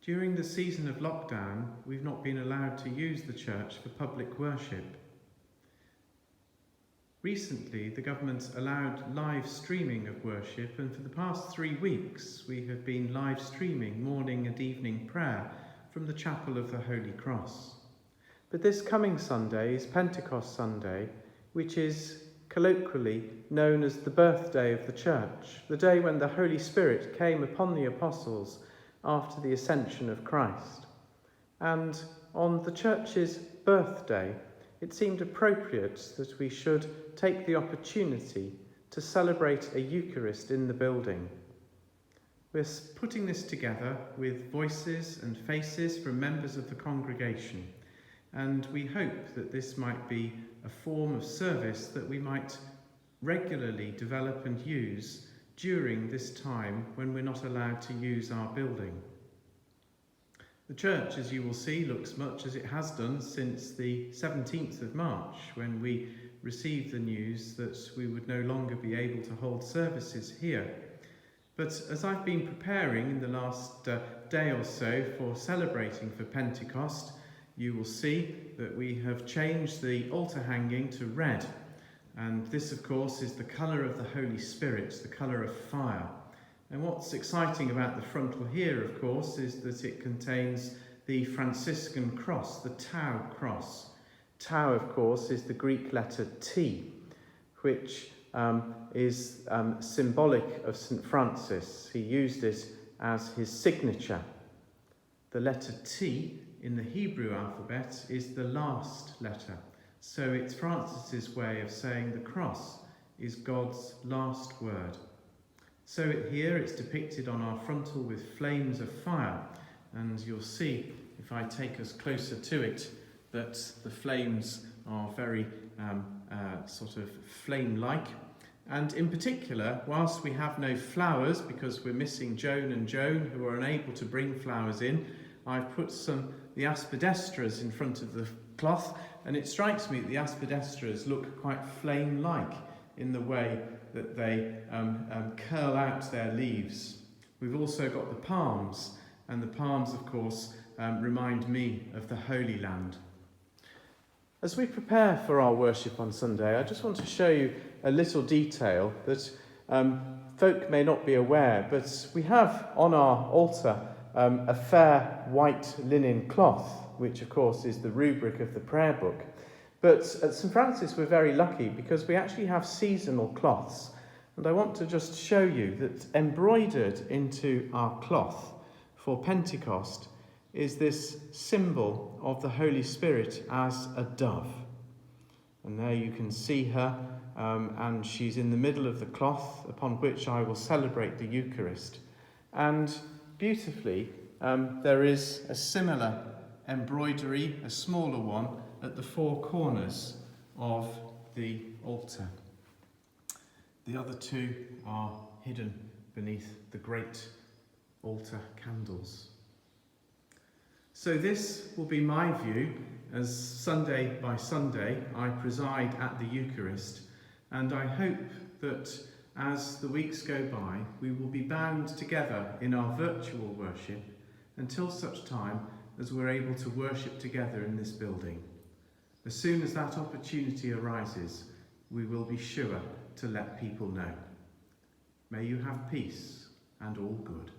During the season of lockdown, we've not been allowed to use the church for public worship. Recently, the government allowed live streaming of worship, and for the past 3 weeks we have been live streaming morning and evening prayer from the Chapel of the Holy Cross. But this coming Sunday is Pentecost Sunday, which is colloquially known as the birthday of the church, the day when the Holy Spirit came upon the apostles after the ascension of Christ. And on the church's birthday, it seemed appropriate that we should take the opportunity to celebrate a Eucharist in the building. We're putting this together with voices and faces from members of the congregation, and we hope that this might be a form of service that we might regularly develop and use during this time when we're not allowed to use our building. The church, as you will see, looks much as it has done since the 17th of March, when we received the news that we would no longer be able to hold services here. But as I've been preparing in the last day or so for celebrating for Pentecost, you will see that we have changed the altar hanging to red. And this, of course, is the colour of the Holy Spirit, the colour of fire. And what's exciting about the frontal here, of course, is that it contains the Franciscan cross, the Tau cross. Tau, of course, is the Greek letter T, which is symbolic of St. Francis. He used it as his signature. The letter T in the Hebrew alphabet is the last letter. So it's Francis's way of saying the cross is God's last word. So here it's depicted on our frontal with flames of fire, and you'll see, if I take us closer to it, that the flames are very sort of flame-like. And in particular, whilst we have no flowers, because we're missing Joan and Joan, who are unable to bring flowers in, I've put the aspidestras in front of the cloth, and it strikes me that the aspidestras look quite flame-like in the way that they curl out their leaves. We've also got the palms, and the palms, of course, remind me of the Holy Land. As we prepare for our worship on Sunday, I just want to show you a little detail that folk may not be aware, but we have on our altar a fair white linen cloth, which of course is the rubric of the prayer book. But at St. Francis we're very lucky because we actually have seasonal cloths. And I want to just show you that embroidered into our cloth for Pentecost is this symbol of the Holy Spirit as a dove. And there you can see her, and she's in the middle of the cloth upon which I will celebrate the Eucharist. And beautifully, there is a similar embroidery, a smaller one, at the four corners of the altar. The other two are hidden beneath the great altar candles. So this will be my view as Sunday by Sunday I preside at the Eucharist, and I hope that as the weeks go by we will be bound together in our virtual worship until such time as we're able to worship together in this building. As soon as that opportunity arises, we will be sure to let people know. May you have peace and all good.